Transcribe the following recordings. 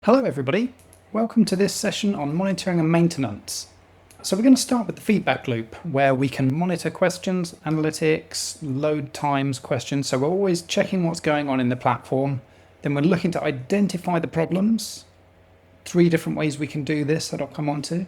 Hello everybody, welcome to this session on monitoring and maintenance. So we're going to start with the feedback loop where we can monitor questions, analytics, load times questions. So we're always checking what's going on in the platform. Then we're looking to identify the problems. 3 different ways we can do this that I'll come on to.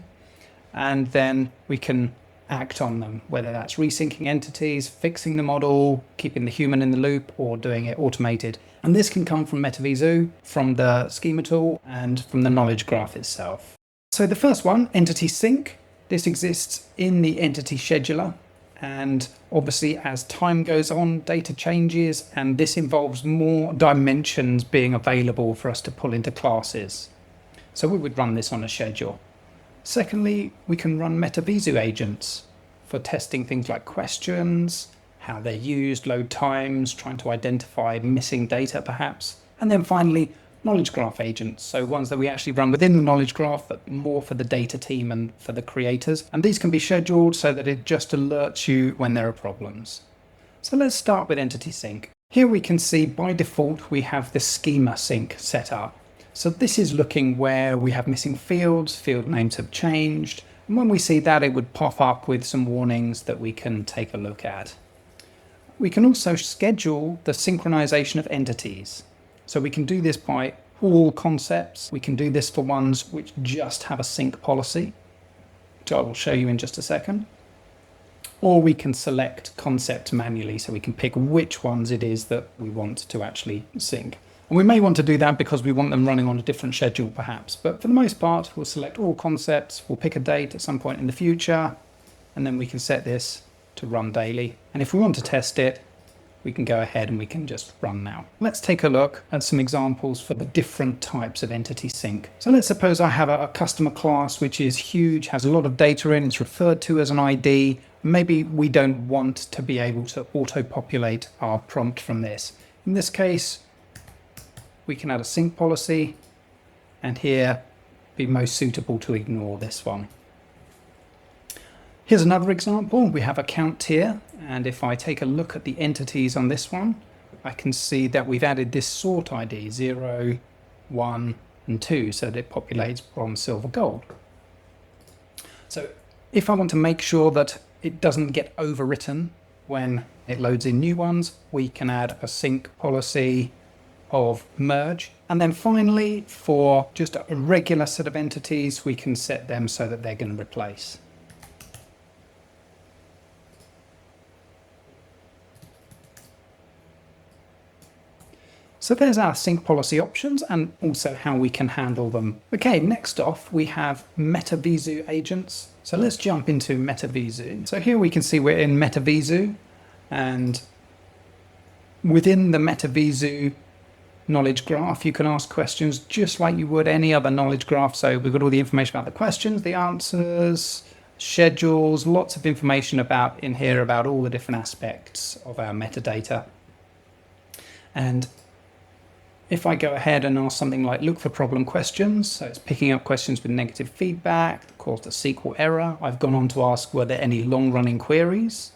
And then we can act on them, whether that's resyncing entities, fixing the model, keeping the human in the loop, or doing it automated. And this can come from Veezoo, from the schema tool, and from the knowledge graph itself. So the first one, entity sync. This exists in the entity scheduler. And obviously as time goes on, data changes, and this involves more dimensions being available for us to pull into classes. So we would run this on a schedule. Secondly, we can run Veezoo agents for testing things like questions, how they're used, load times, trying to identify missing data perhaps. And then finally, knowledge graph agents. So ones that we actually run within the knowledge graph, but more for the data team and for the creators. And these can be scheduled so that it just alerts you when there are problems. So let's start with entity sync. Here we can see by default, we have the schema sync set up. So this is looking where we have missing fields, field names have changed. And when we see that, it would pop up with some warnings that we can take a look at. We can also schedule the synchronization of entities. So we can do this by all concepts. We can do this for ones which just have a sync policy, which I will show you in just a second. Or we can select concept manually, so we can pick which ones it is that we want to actually sync. And we may want to do that because we want them running on a different schedule perhaps. But for the most part, we'll select all concepts, we'll pick a date at some point in the future, and then we can set this to run daily. And if we want to test it, we can go ahead and we can just run now. Let's take a look at some examples for the different types of entity sync. So let's suppose I have a customer class which is huge, has a lot of data in, it's referred to as an ID. Maybe we don't want to be able to auto-populate our prompt from this. In this case, we can add a sync policy, and here be most suitable to ignore this one. Here's another example. We have a count here, and if I take a look at the entities on this one, I can see that we've added this sort ID 0, 1, and 2, so that it populates bronze, silver, gold. So if I want to make sure that it doesn't get overwritten when it loads in new ones, we can add a sync policy of merge. And then finally, for just a regular set of entities, we can set them so that they're going to replace. So there's our sync policy options and also how we can handle them. Okay, next off we have Veezoo agents. So let's jump into Veezoo. So here we can see we're in Veezoo, and within the Veezoo knowledge graph, you can ask questions just like you would any other knowledge graph. So we've got all the information about the questions, the answers, schedules, lots of information about in here about all the different aspects of our metadata. And if I go ahead and ask something like look for problem questions, so it's picking up questions with negative feedback that caused a SQL error. I've gone on to ask were there any long-running queries.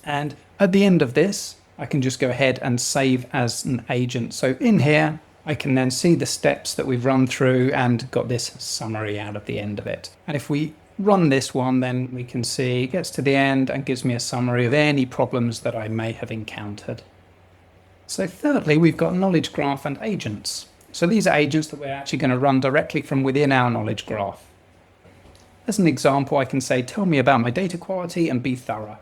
And at the end of this, I can just go ahead and save as an agent. So in here, I can then see the steps that we've run through and got this summary out of the end of it. And if we run this one, then we can see it gets to the end and gives me a summary of any problems that I may have encountered. So thirdly, we've got knowledge graph and agents. So these are agents that we're actually going to run directly from within our knowledge graph. As an example, I can say, tell me about my data quality and be thorough.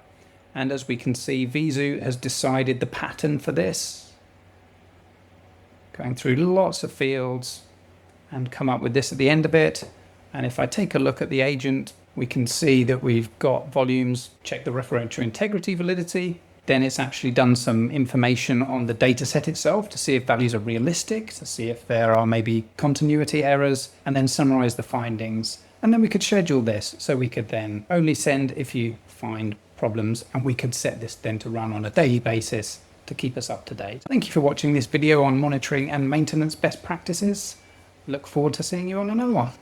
And as we can see, Veezoo has decided the pattern for this, going through lots of fields and come up with this at the end of it. And if I take a look at the agent, we can see that we've got volumes, check the referential integrity validity. Then it's actually done some information on the data set itself to see if values are realistic, to see if there are maybe continuity errors, and then summarize the findings. And then we could schedule this, so we could then only send if you find problems, and we could set this then to run on a daily basis to keep us up to date. Thank you for watching this video on monitoring and maintenance best practices. Look forward to seeing you on another one.